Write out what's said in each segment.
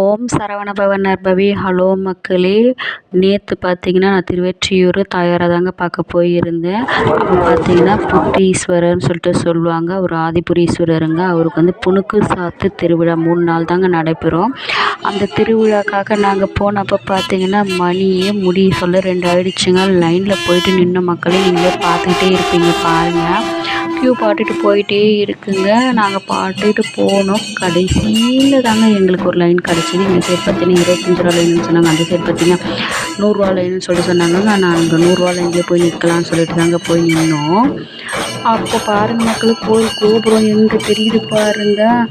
ஓம் சரவணபவ நற்பவி. Hello மக்களே, நேற்று பார்த்தீங்கன்னா நான் திருவெற்றியூர் தாயாரை தாங்க பார்க்க போயிருந்தேன். அப்போ பார்த்தீங்கன்னா புட்டீஸ்வரர்னு சொல்லிட்டு சொல்லுவாங்க. அவர் ஆதிபுரீஸ்வரருங்க. அவருக்கு வந்து புணுக்கு சாத்து திருவிழா 3 நாள் தாங்க நடைபெறும். அந்த திருவிழாக்காக நாங்கள் போனப்போ பார்த்தீங்கன்னா மணியே முடிய சொல்ல 2 ஆயிடுச்சுங்க. லைனில் போயிட்டு நின்ன மக்களே நீங்களே பார்த்துக்கிட்டே இருப்பீங்க பாருங்கள். க்யூ பாட்டுட்டு போயிட்டே இருக்குங்க. நாங்கள் பாட்டுட்டு போனோம். கடைசியில் தாங்க எங்களுக்கு ஒரு லைன் கிடச்சிது. இந்த சைடு பார்த்தீங்கன்னா 25 ரூபா லைனுன்னு சொன்னாங்க. அந்த சைடு பார்த்தீங்கன்னா 100 ரூபா லைனுன்னு சொல்லிட்டு சொன்னாங்க. நான் அங்கே 100 ரூபா லைன்லேயே போய் நிற்கலான்னு சொல்லிட்டு தாங்க போய் நின்னோம். அப்போ பாருங்கள் மக்கள், கோயில் கோபுரம் எங்கே தெரியுது பாருங்கள்.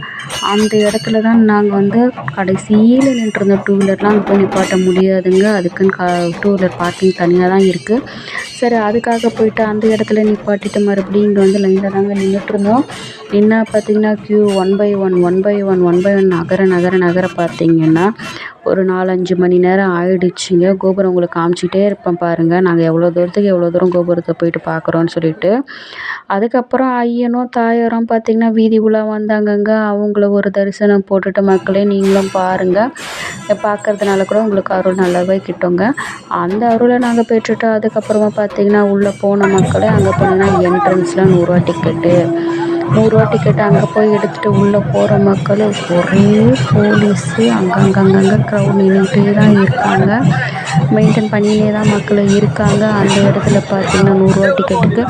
அந்த இடத்துல தான் நாங்கள் வந்து கடைசியில் நின்றுருந்தோம். 2 வீலர்லாம் அங்கே போய் நிப்பாட்ட முடியாதுங்க. அதுக்குன்னு 2 வீலர் பார்க்கிங் தனியாக தான் இருக்குது. சரி, அதுக்காக போயிட்டு அந்த இடத்துல நிப்பாட்டிட்டு மறுபடியும் இங்கே வந்து லைனில் தாங்க நின்றுட்டுருந்தோம். என்ன பார்த்தீங்கன்னா க்யூ 1 பை 1 நகர பார்த்தீங்கன்னா ஒரு 4-5 மணி நேரம் ஆயிடுச்சுங்க. கோபுரம் உங்களுக்கு காமிச்சிட்டே இருப்பேன் பாருங்கள். நாங்கள் எவ்வளோ தூரம் கோபுரத்தை போயிட்டு பார்க்குறோன்னு சொல்லிட்டு. அதுக்கப்புறம் ஐயனும் தாயாரும் பார்த்திங்கன்னா வீதி உலா வந்தாங்கங்க. அவங்கள ஒரு தரிசனம் போட்டுட்டு மக்களே நீங்களும் பாருங்கள். பார்க்கறதுனால கூட உங்களுக்கு அருள் நல்லாவே கிட்டுங்க. அந்த அருளை நாங்கள் பெற்றுட்டு அதுக்கப்புறமா பார்த்திங்கன்னா உள்ளே போன மக்களே, அங்கே போனீங்கன்னா என்ட்ரன்ஸில் 100 ரூபா டிக்கெட்டு. 100 ரூபா டிக்கெட் அங்கே போய் எடுத்துகிட்டு உள்ளே போகிற மக்கள் ஒரே போலீஸு. அங்கங்கே க்ரௌட் நின்றுக்கிட்டே தான் இருக்காங்க. மெயின்டைன் பண்ணினே தான் மக்கள் இருக்காங்க. அந்த இடத்துல பார்த்திங்கன்னா 100 ரூபா டிக்கெட்டுக்கு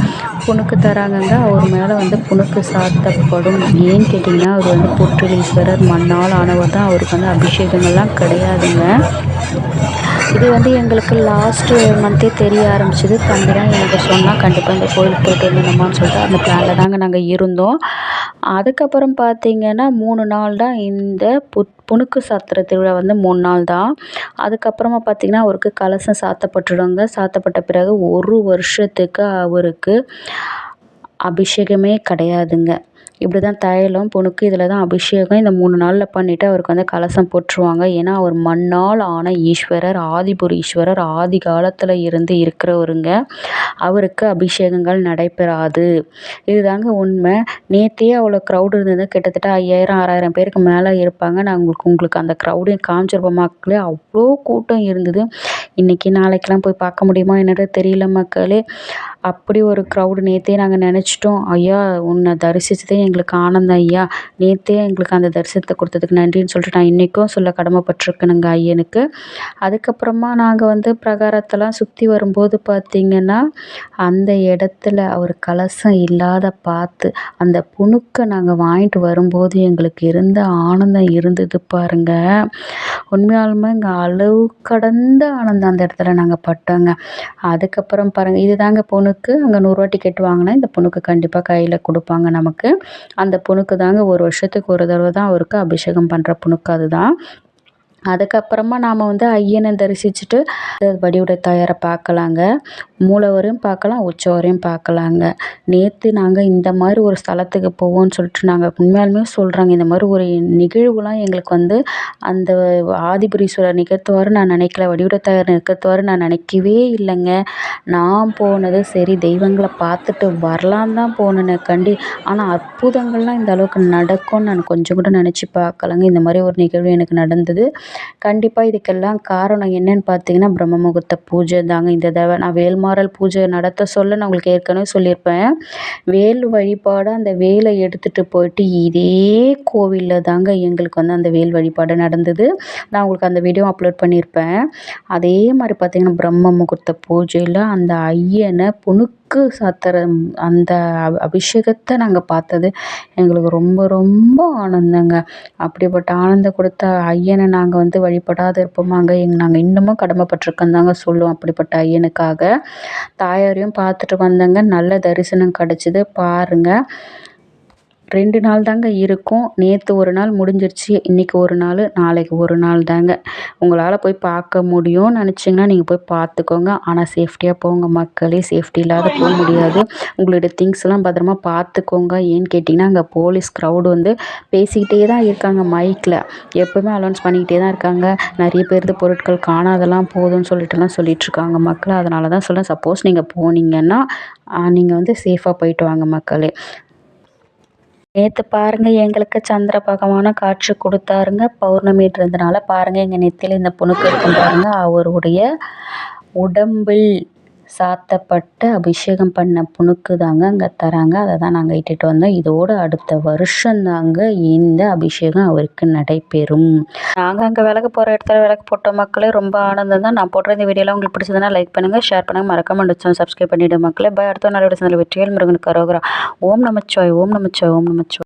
புணுக்கு தராங்கங்க. அவர் மேலே வந்து புணுக்கு சாத்தப்படும். ஏன்னு கேட்டிங்கன்னா அவர் வந்து புற்றலீஸ்வரர் மண்ணால் ஆனவர் தான். அவருக்கு வந்து அபிஷேகங்கள்லாம் கிடையாதுங்க. இது வந்து எங்களுக்கு லாஸ்ட்டு மந்த்தே தெரிய ஆரம்பிச்சிது. தம்பி தான் எனக்கு சொன்னால் கண்டிப்பாக இந்த கோயிலுக்கு போய்ட்டு வந்துடணுமான்னு சொல்லிட்டு அந்த பிளானில் தாங்க நாங்கள் இருந்தோம். அதுக்கப்புறம் பார்த்திங்கன்னா 3 நாள் தான் இந்த புணுக்கு சாத்துற திருவிழா வந்து 3 நாள் தான். அதுக்கப்புறமா பார்த்திங்கன்னா அவருக்கு கலசம் சாத்தப்பட்டுடுங்க. சாத்தப்பட்ட பிறகு 1 வருஷத்துக்கு அவருக்கு அபிஷேகமே கிடையாதுங்க. இப்படி தான் தைலம் புணுக்கு இதில் தான் அபிஷேகம் இந்த 3 நாளில் பண்ணிவிட்டு அவருக்கு வந்து கலசம் போட்டுருவாங்க. ஏன்னா அவர் மண்ணால் ஆன ஈஸ்வரர், ஆதிபுரீஸ்வரர், ஆதி காலத்தில் இருந்து இருக்கிறவருங்க. அவருக்கு அபிஷேகங்கள் நடைபெறாது. இதுதாங்க உண்மை. நேற்றே அவ்வளோ க்ரௌடு இருந்தது. கிட்டத்தட்ட 5000-6000 பேருக்கு மேலே இருப்பாங்க. நான் உங்களுக்கு அந்த க்ரௌடையும் காமிச்சிருப்போம் மக்களே. அவ்வளோ கூட்டம் இருந்தது. இன்றைக்கி நாளைக்கெலாம் போய் பார்க்க முடியுமா என்னட்டு தெரியல மக்களே. அப்படி ஒரு க்ரௌடு. நேற்றே நாங்கள் நினச்சிட்டோம், ஐயா உன்னை தரிசித்ததே எங்களுக்கு ஆனந்தம் ஐயா. நேற்றே எங்களுக்கு அந்த தரிசனத்தை கொடுத்ததுக்கு நன்றின்னு சொல்லிட்டு நான் இன்றைக்கும் சொல்ல கடமைப்பட்டிருக்கேனுங்க ஐயனுக்கு. அதுக்கப்புறமா நாங்கள் வந்து பிரகாரத்தெல்லாம் சுற்றி வரும்போது பார்த்திங்கன்னா அந்த இடத்துல அவர் கலசம் இல்லாத பார்த்து அந்த புணுக்கை நாங்கள் வாங்கிட்டு வரும்போது எங்களுக்கு இருந்த ஆனந்தம் இருந்தது பாருங்க. உண்மையாலுமே இங்கே அளவு கடந்த ஆனந்தம் அந்த இடத்துல நாங்கள் பட்டோங்க. அதுக்கப்புறம் பாருங்கள், இது தாங்க புணுக்கு. அங்கே 100 ரூபா டிக்கெட் வாங்கினா இந்த புணுக்கு கண்டிப்பாக கையில் கொடுப்பாங்க நமக்கு. அந்த புணுக்கு தாங்க 1 வருஷத்துக்கு ஒரு தடவை தான் அவருக்கு அபிஷேகம் பண்ணுற புணுக்கு அதுதான். அதுக்கப்புறமா நாம் வந்து ஐயனை தரிசிச்சுட்டு வடிவுடை தாயாரை பார்க்கலாங்க. மூலவரையும் பார்க்கலாம், உற்சவரையும் பார்க்கலாங்க. நேற்று நாங்கள் இந்த மாதிரி ஒரு ஸ்தலத்துக்கு போவோம்னு சொல்லிட்டு நாங்கள் உண்மையாலுமே சொல்கிறாங்க. இந்த மாதிரி ஒரு நிகழ்வுலாம் எங்களுக்கு வந்து அந்த ஆதிபுரீஸ்வரர் நிகழ்த்துவார் நான் நினைக்கல. வடிவுடை தாயார் நிகழ்த்துவார் நான் நினைக்கவே இல்லைங்க. நான் போனது சரி தெய்வங்களை பார்த்துட்டு வரலான்னு தான் போனேனே கண்டி. ஆனால் அற்புதங்கள்லாம் இந்த அளவுக்கு நடக்கும்னு நான் கொஞ்சம் கூட நினச்சி பார்க்கலங்க. இந்த மாதிரி ஒரு நிகழ்வு எனக்கு நடந்தது. கண்டிப்பாக இதுக்கெல்லாம் காரணம் என்னன்னு பார்த்தீங்கன்னா பிரம்ம முகூர்த்த பூஜை தாங்க. இந்த தடவை நான் வேல்மாறல் பூஜை நடத்த சொல்ல நான் உங்களுக்கு ஏற்கனவே சொல்லியிருப்பேன். வேல் வழிபாடு அந்த வேலை எடுத்துகிட்டு போயிட்டு இதே கோவிலில் தாங்க எங்களுக்கு வந்து அந்த வேல் வழிபாடு நடந்தது. நான் உங்களுக்கு அந்த வீடியோ அப்லோட் பண்ணியிருப்பேன். அதே மாதிரி பார்த்திங்கன்னா பிரம்ம முகூர்த்த பூஜையில் அந்த ஐயனை புணுக்கு சாத்துற அந்த அபிஷேகத்தை நாங்கள் பார்த்தது எங்களுக்கு ரொம்ப ரொம்ப ஆனந்தங்க. அப்படிப்பட்ட ஆனந்தம் கொடுத்த ஐயனை நாங்கள் வந்து வழிபடாத இருப்போமாங்க. நாங்கள் இன்னமும் கடமைப்பட்டிருக்கோன்னு தாங்க சொல்லுவோம். அப்படிப்பட்ட ஐயனுக்காக தாயாரையும் பார்த்துட்டு வந்தேங்க. நல்ல தரிசனம் கிடச்சிது பாருங்கள். 2 நாள் தாங்க இருக்கும். நேற்று ஒரு நாள் முடிஞ்சிருச்சு. இன்றைக்கி ஒரு நாள், நாளைக்கு ஒரு நாள் தாங்க. உங்களால் போய் பார்க்க முடியும்னு நினச்சிங்கன்னா நீங்கள் போய் பார்த்துக்கோங்க. ஆனால் சேஃப்டியாக போங்க மக்களே. சேஃப்டி இல்லாத போக முடியாது. உங்களுடைய திங்ஸ்லாம் பத்திரமா பார்த்துக்கோங்க. ஏன்னு கேட்டிங்கன்னா அங்கே போலீஸ் க்ரௌடு வந்து பேசிக்கிட்டே தான் இருக்காங்க மைக்கில். எப்போவுமே அலௌன்ஸ் பண்ணிக்கிட்டே தான் இருக்காங்க. நிறைய பேர்து பொருட்கள் காணாதெல்லாம் போதும்னு சொல்லிட்டுலாம் சொல்லிகிட்ருக்காங்க மக்கள். அதனால தான் சொல்ல, சப்போஸ் நீங்கள் போனீங்கன்னா நீங்கள் வந்து சேஃபாக போயிட்டு வாங்க மக்களே. நேற்று பாருங்கள் எங்களுக்கு சந்திர பகவான காட்சி கொடுத்தாருங்க. பௌர்ணமின்றதுனால பாருங்கள் எங்கள் நெத்தியில் இந்த புணுக்கு இருக்கும் பாருங்கள். அவருடைய உடம்பில் சாத்தப்பட்டு அபிஷேகம் பண்ண புணுக்கு தாங்க அங்கே தராங்க. அதை தான் நாங்கள் இட்டுட்டு வந்தோம். இதோடு அடுத்த வருஷம் தாங்க இந்த அபிஷேகம் அவருக்கு நடைபெறும். நாங்கள் அங்கே விளக்கு போகிற இடத்துல விளக்கு போட்ட மக்களே ரொம்ப ஆனந்தம் தான். நான் போடுற இந்த வீடியோலாம் உங்களுக்கு பிடிச்சதுன்னா லைக் பண்ணுங்கள், ஷேர் பண்ணுங்கள், மறக்காம சப்ஸ்கிரைப் பண்ணிவிடு மக்களே. அடுத்த நாளோட சேனல் வெற்றிவேல் முருகனுக்கு அரோகரா. ஓம் நமச்சிவாய், ஓம் நமச்சிவாய், ஓம் நமச்சிவாய்.